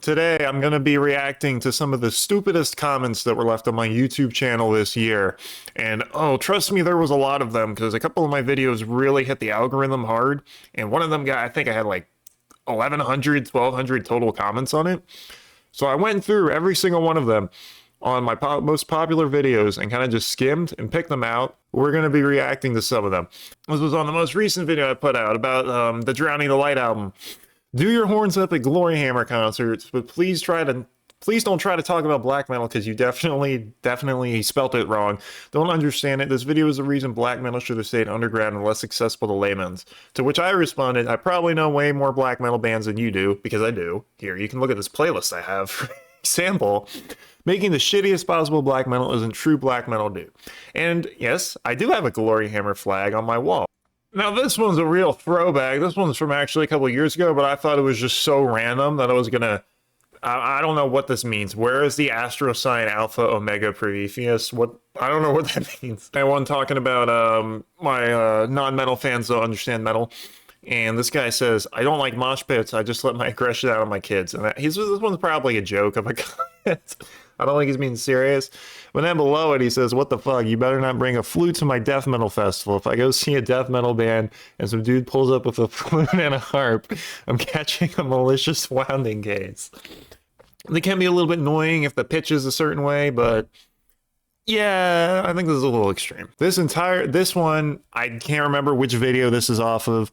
Today I'm going to be reacting to some of the stupidest comments that were left on my YouTube channel this year. And oh, trust me, there was a lot of them because a couple of my videos really hit the algorithm hard. And one of them I think I had like 1,100, 1,200 total comments on it. So I went through every single one of them on my most popular videos and kind of just skimmed and picked them out. We're going to be reacting to some of them. This was on the most recent video I put out about the Drowning the Light album. Do your horns up at Glory Hammer concerts, but please don't try to talk about black metal because you definitely spelt it wrong. Don't understand it. This video is the reason black metal should have stayed underground and less accessible to laymen. To which I responded, I probably know way more black metal bands than you do, because I do. Here, you can look at this playlist I have for example. Making the shittiest possible black metal isn't true black metal do. And yes, I do have a Glory Hammer flag on my wall. Now this one's a real throwback. This one's from actually a couple of years ago, but I thought it was just so random that I was gonna... I don't know what this means. Where is the astro sign Alpha Omega Prometheus? I don't know what that means. I wasn't talking about my non-metal fans don't understand metal. And this guy says, I don't like mosh pits. I just let my aggression out on my kids. And this one's probably a joke of a comment. I don't think he's being serious. But then below it, he says, what the fuck? You better not bring a flute to my death metal festival. If I go see a death metal band and some dude pulls up with a flute and a harp, I'm catching a malicious wounding case. They can be a little bit annoying if the pitch is a certain way, but yeah, I think this is a little extreme. This one, I can't remember which video this is off of,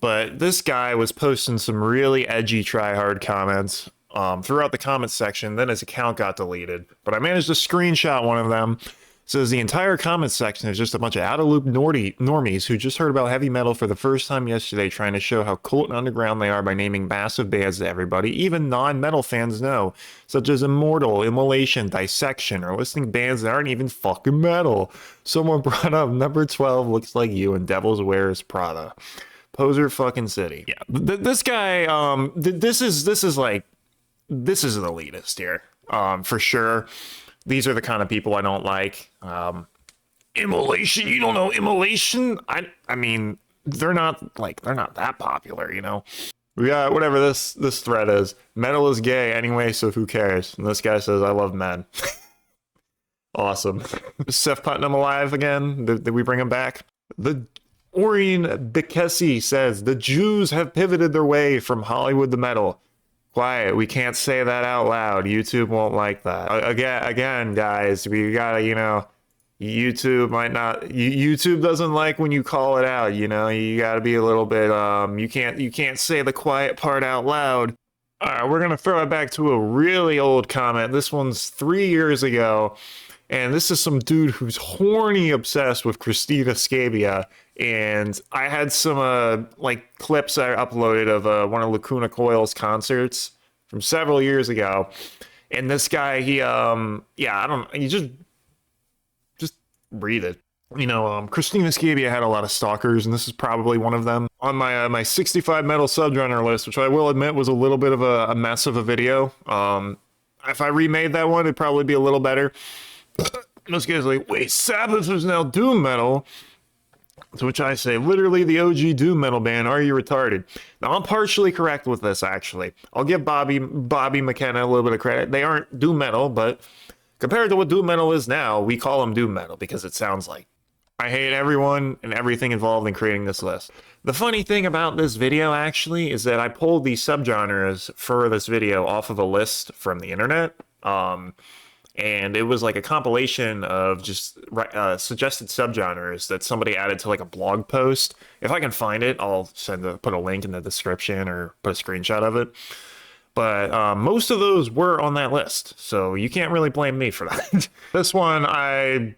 but this guy was posting some really edgy try-hard comments throughout the comments section. Then his account got deleted, but I managed to screenshot one of them. It says the entire comments section is just a bunch of out-of-loop normies who just heard about heavy metal for the first time yesterday, trying to show how cult and underground they are by naming massive bands to everybody, even non-metal fans know, such as Immortal, Immolation, Dissection, or listing bands that aren't even fucking metal. Someone brought up number 12 looks like you and Devil's Wears Prada. Poser fucking city. Yeah, this guy, this is an elitist here, for sure. These are the kind of people I don't like. Immolation, you don't know Immolation? I mean, they're not that popular, you know? We got whatever this thread is. Metal is gay anyway, so who cares? And this guy says, I love men. Awesome. Seth Putnam alive again? Did we bring him back? The Orion Bikesi says, the Jews have pivoted their way from Hollywood to metal. Quiet, we can't say that out loud. YouTube won't like that. Again, guys, we gotta, you know, YouTube doesn't like when you call it out, you know, you gotta be a little bit, you can't say the quiet part out loud. All right, we're gonna throw it back to a really old comment. This one's 3 years ago, and this is some dude who's horny obsessed with Christina Scabia. And I had some like clips I uploaded of one of Lacuna Coil's concerts from several years ago. And this guy, he just read it. You know, Christina Scabia had a lot of stalkers, and this is probably one of them. On my my 65 metal subgenre list, which I will admit was a little bit of a mess of a video. If I remade that one, it'd probably be a little better. This guy's like, wait, Sabbath is now doom metal. To which I say, literally the OG doom metal band, are you retarded? Now, I'm partially correct with this, actually. I'll give Bobby McKenna a little bit of credit. They aren't doom metal, but compared to what doom metal is now, we call them doom metal because it sounds like. I hate everyone and everything involved in creating this list. The funny thing about this video, actually, is that I pulled these subgenres for this video off of a list from the internet. And it was like a compilation of just suggested subgenres that somebody added to like a blog post. If I can find it, I'll put a link in the description or put a screenshot of it. But most of those were on that list, so you can't really blame me for that. This one, I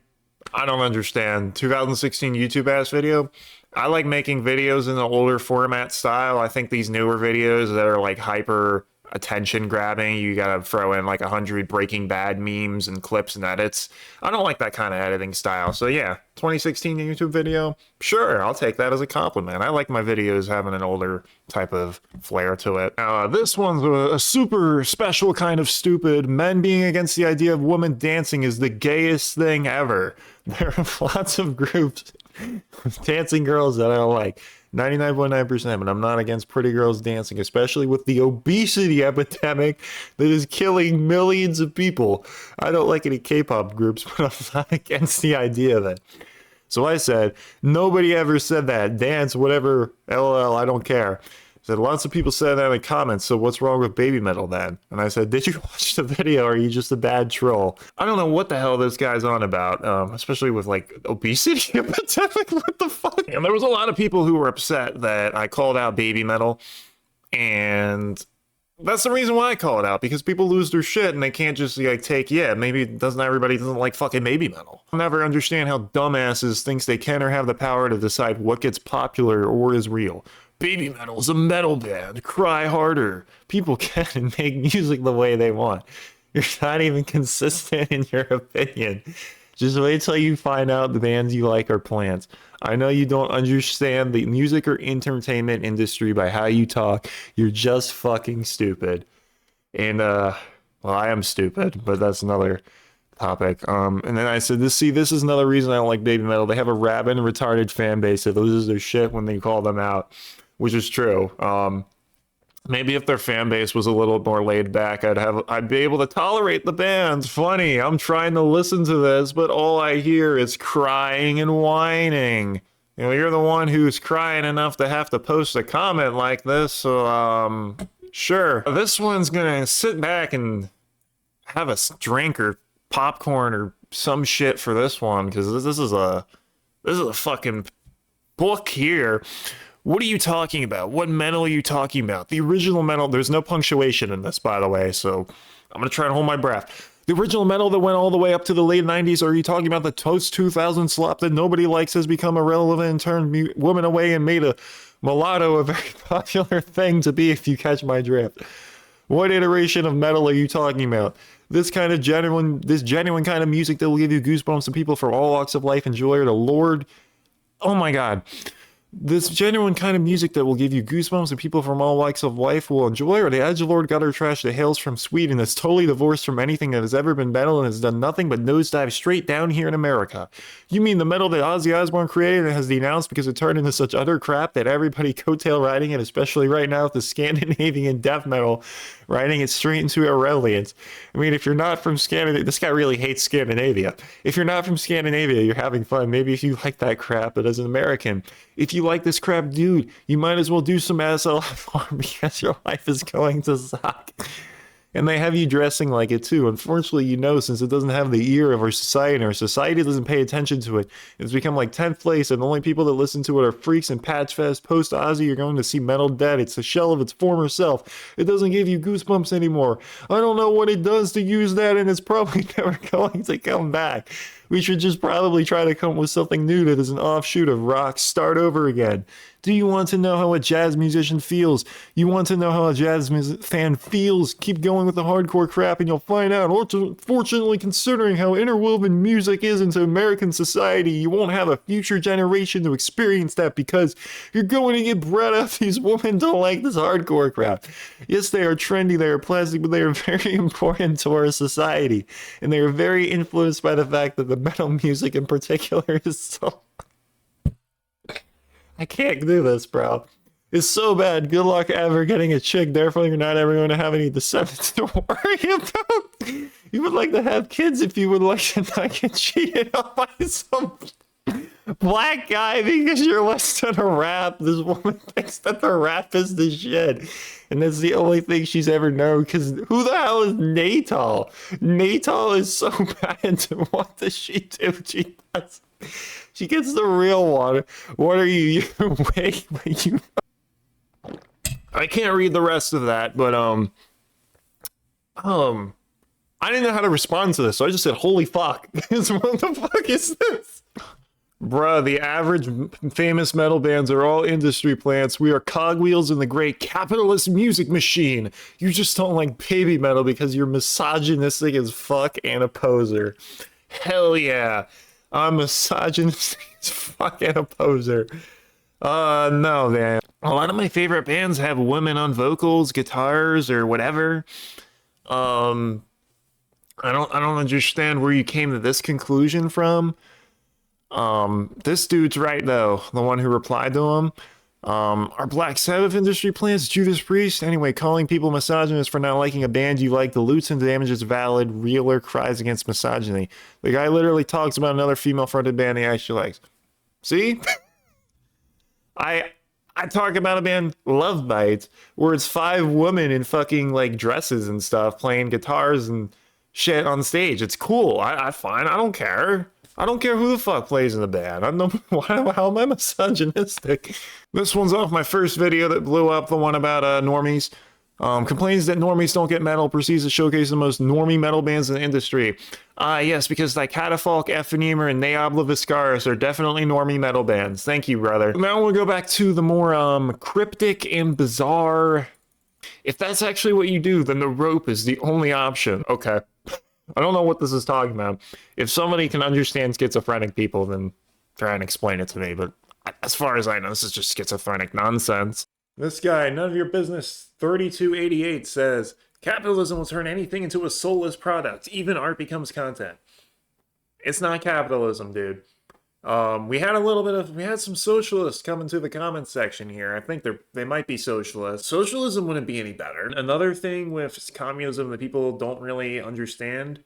don't understand. 2016 YouTube ass video. I like making videos in the older format style. I think these newer videos that are like hyper attention grabbing, you gotta throw in like 100 Breaking Bad memes and clips and edits. I don't like that kind of editing style. So yeah, 2016 YouTube video, sure, I'll take that as a compliment. I like my videos having an older type of flair to it. This one's a super special kind of stupid. Men being against the idea of women dancing is the gayest thing ever. There are lots of groups with dancing girls that I don't like. 99.9%, but I'm not against pretty girls dancing, especially with the obesity epidemic that is killing millions of people. I don't like any K-pop groups, but I'm not against the idea of it. So I said, nobody ever said that. Dance, whatever, LOL, I don't care. I said, lots of people said that in the comments, so what's wrong with Babymetal then? And I said, did you watch the video or are you just a bad troll? I don't know what the hell this guy's on about, especially with like obesity epidemic, what the fuck? And there was a lot of people who were upset that I called out Babymetal, and that's the reason why I call it out, because people lose their shit and they can't just like take, yeah, maybe everybody doesn't like fucking Babymetal. I'll never understand how dumbasses thinks they can or have the power to decide what gets popular or is real. Babymetal is a metal band. Cry harder. People can make music the way they want. You're not even consistent in your opinion. Just wait till you find out the bands you like are plants. I know you don't understand the music or entertainment industry by how you talk. You're just fucking stupid. And, well, I am stupid, but that's another topic. And then I said, this is another reason I don't like Babymetal. They have a rabid and retarded fan base that loses their shit when they call them out, which is true. Maybe if their fan base was a little more laid back, I'd be able to tolerate the bands. Funny, I'm trying to listen to this, but all I hear is crying and whining. You know, you're the one who's crying enough to have to post a comment like this, so sure. This one's gonna sit back and have a drink or popcorn or some shit for this one, because this is a fucking book here. What are you talking about? What metal are you talking about? The original metal, there's no punctuation in this, by the way, so I'm gonna try and hold my breath. The original metal that went all the way up to the late 90s, or are you talking about the post-2000 slop that nobody likes has become irrelevant and turned women away and made a mulatto a very popular thing to be, if you catch my drift? What iteration of metal are you talking about? This genuine kind of music that will give you goosebumps to people from all walks of life enjoy, or the Lord, oh my god. This genuine kind of music that will give you goosebumps and people from all walks of life will enjoy, or the edgelord gutter trash that hails from Sweden that's totally divorced from anything that has ever been metal and has done nothing but nosedive straight down here in America? You mean the metal that Ozzy Osbourne created and has denounced because it turned into such utter crap that everybody coattail riding it, especially right now with the Scandinavian death metal riding it straight into irrelevance? I mean, if you're not from Scandinavia, this guy really hates Scandinavia. If you're not from Scandinavia, you're having fun. Maybe if you like that crap, but as an American, if you like this crap, dude, you might as well do some SLFR because your life is going to suck. And they have you dressing like it too. Unfortunately, you know, since it doesn't have the ear of our society and our society doesn't pay attention to it, it's become like 10th place, and the only people that listen to it are freaks and patch fest. Post Ozzy, you're going to see metal dead. It's a shell of its former self. It doesn't give you goosebumps anymore. I don't know what it does to use that, and it's probably never going to come back. We should just probably try to come up with something new that is an offshoot of rock. Start over again. Do you want to know how a jazz musician feels? You want to know how a jazz fan feels? Keep going with the hardcore crap and you'll find out. Fortunately, considering how interwoven music is into American society, you won't have a future generation to experience that because you're going to get bred up. These women don't like this hardcore crap. Yes, they are trendy, they are plastic, but they are very important to our society. And they are very influenced by the fact that the metal music in particular is so... I can't do this, bro. It's so bad. Good luck ever getting a chick. Therefore, you're not ever going to have any descendants to worry about. You would like to have kids if you would like to not get cheated on by some black guy because you're less than a rap. This woman thinks that the rap is the shit. And that's the only thing she's ever known, because who the hell is Natal? Natal is so bad. What does she do? She gets the real water. What are you? Wait, you... I can't read the rest of that, but I didn't know how to respond to this, so I just said, "Holy fuck!" What the fuck is this? Bruh, the average famous metal bands are all industry plants. We are cogwheels in the great capitalist music machine. You just don't like Babymetal because you're misogynistic as fuck and a poser. Hell yeah. I'm misogynistic as fuck and a poser. No, man. A lot of my favorite bands have women on vocals, guitars, or whatever. I don't understand where you came to this conclusion from. This dude's right though, the one who replied to him. Are Black Sabbath industry plants Judas Priest? Anyway, calling people misogynist for not liking a band you like dilutes and damages valid, realer cries against misogyny. The guy literally talks about another female-fronted band he actually likes. See? I talk about a band, Love Bites, where it's 5 women in fucking like dresses and stuff playing guitars and shit on stage. It's cool. I fine. I don't care. I don't care who the fuck plays in the band. I don't know how am I misogynistic? This one's off my first video that blew up, the one about normies. Complains that normies don't get metal, proceeds to showcase the most normie metal bands in the industry. Yes, because like Catafalque, Ephemer, and Neobla Viscaris are definitely normie metal bands. Thank you, brother. Now we'll go back to the more cryptic and bizarre. If that's actually what you do, then the rope is the only option. Okay. I don't know what this is talking about. If somebody can understand schizophrenic people, then try and explain it to me. But as far as I know, this is just schizophrenic nonsense. This guy, none of your business, 3288 says, capitalism will turn anything into a soulless product. Even art becomes content. It's not capitalism, dude. We had some socialists come into the comments section here. I think they might be socialists. Socialism wouldn't be any better. Another thing with communism that people don't really understand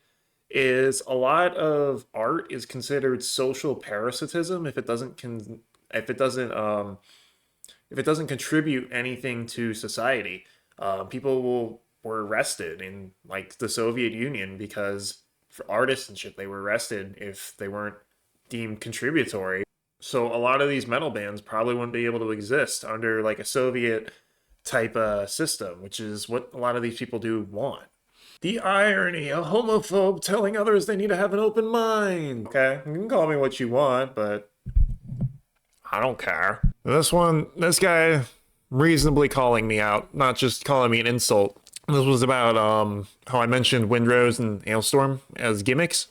is a lot of art is considered social parasitism if it doesn't contribute anything to society. People were arrested in like the Soviet Union because for artists and shit, they were arrested if they weren't deemed contributory. So a lot of these metal bands probably wouldn't be able to exist under like a Soviet type system, which is what a lot of these people do want. The irony, a homophobe telling others they need to have an open mind. Okay, you can call me what you want, but I don't care. This guy reasonably calling me out, not just calling me an insult. This was about how I mentioned Windrose and Hailstorm as gimmicks.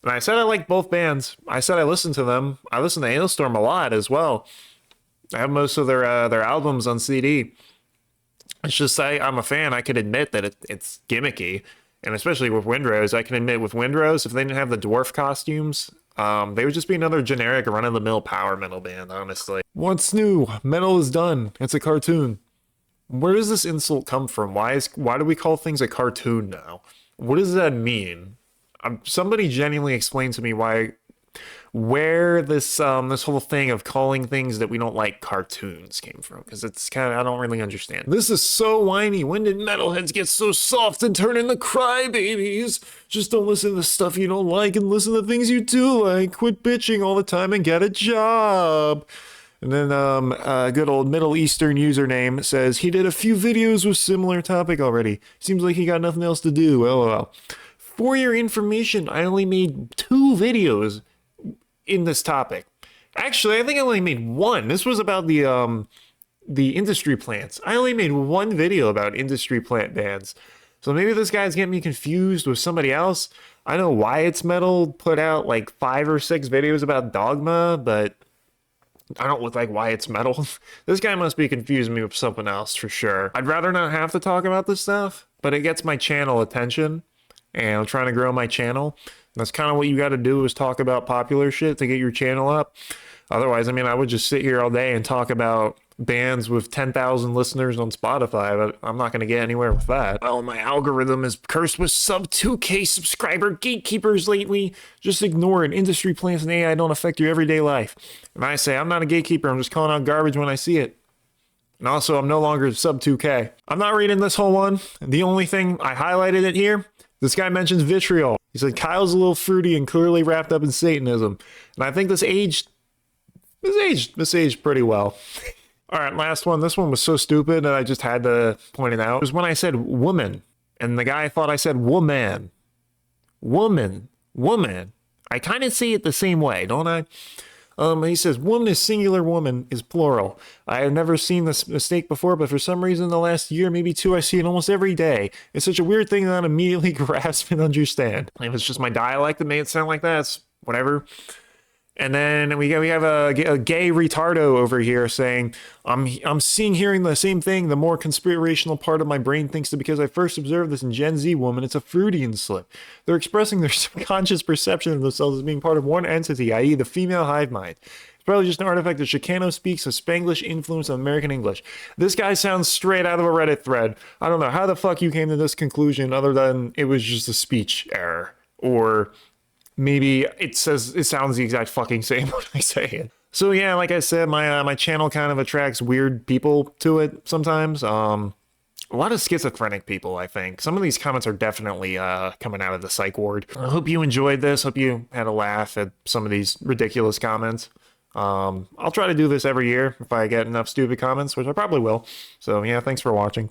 And I said I like both bands. I said I listened to them. I listen to Hailstorm a lot as well. I have most of their albums on CD. It's just I'm a fan. I can admit that it's gimmicky. And especially with Windrose, I can admit with Windrose, if they didn't have the dwarf costumes, they would just be another generic run-of-the-mill power metal band, honestly. What's new? Metal is done. It's a cartoon. Where does this insult come from? Why do we call things a cartoon now? What does that mean? Somebody genuinely explain to me where this whole thing of calling things that we don't like cartoons came from, because it's kind of, I don't really understand. This is so whiny. When did metalheads get so soft and turn into crybabies? Just don't listen to stuff you don't like and listen to things you do like. Quit bitching all the time and get a job. And then a good old Middle Eastern username says he did a few videos with similar topic already. Seems like he got nothing else to do. LOL. For your information, I only made 2 videos in this topic. Actually, I think I only made 1. This was about the industry plants. I only made 1 video about industry plant bands. So maybe this guy's getting me confused with somebody else. I know Why It's Metal put out like 5 or 6 videos about Dogma, but I don't look like Why It's Metal. This guy must be confusing me with something else for sure. I'd rather not have to talk about this stuff, but it gets my channel attention. And I'm trying to grow my channel. That's kind of what you got to do, is talk about popular shit to get your channel up. Otherwise, I mean, I would just sit here all day and talk about bands with 10,000 listeners on Spotify, but I'm not going to get anywhere with that. Well, my algorithm is cursed with sub 2K subscriber gatekeepers lately. Just ignore it. Industry plants and AI don't affect your everyday life. And I say, I'm not a gatekeeper. I'm just calling out garbage when I see it. And also, I'm no longer sub 2K. I'm not reading this whole one. The only thing I highlighted it here, this guy mentions vitriol. He said, Kyle's a little fruity and clearly wrapped up in Satanism. And I think this aged pretty well. All right, last one. This one was so stupid that I just had to point it out. It was when I said woman, and the guy thought I said woman. Woman. I kind of say it the same way, don't I? He says, woman is singular, woman is plural. I have never seen this mistake before, but for some reason in the last year, maybe 2, I see it almost every day. It's such a weird thing that I immediately grasp and understand. If it's just my dialect that made it sound like that, it's whatever. And then we have a gay retardo over here saying, I'm hearing the same thing. The more conspirational part of my brain thinks that because I first observed this in Gen Z woman, it's a Freudian slip. They're expressing their subconscious perception of themselves as being part of one entity, i.e. the female hive mind. It's probably just an artifact of Chicano speaks, a Spanglish influence of American English. This guy sounds straight out of a Reddit thread. I don't know how the fuck you came to this conclusion other than it was just a speech error. Or maybe it sounds the exact fucking same when I say it. So yeah, like I said, my channel kind of attracts weird people to it sometimes. A lot of schizophrenic people, I think. Some of these comments are definitely coming out of the psych ward. I hope you enjoyed this. Hope you had a laugh at some of these ridiculous comments. I'll try to do this every year if I get enough stupid comments, which I probably will. So yeah, thanks for watching.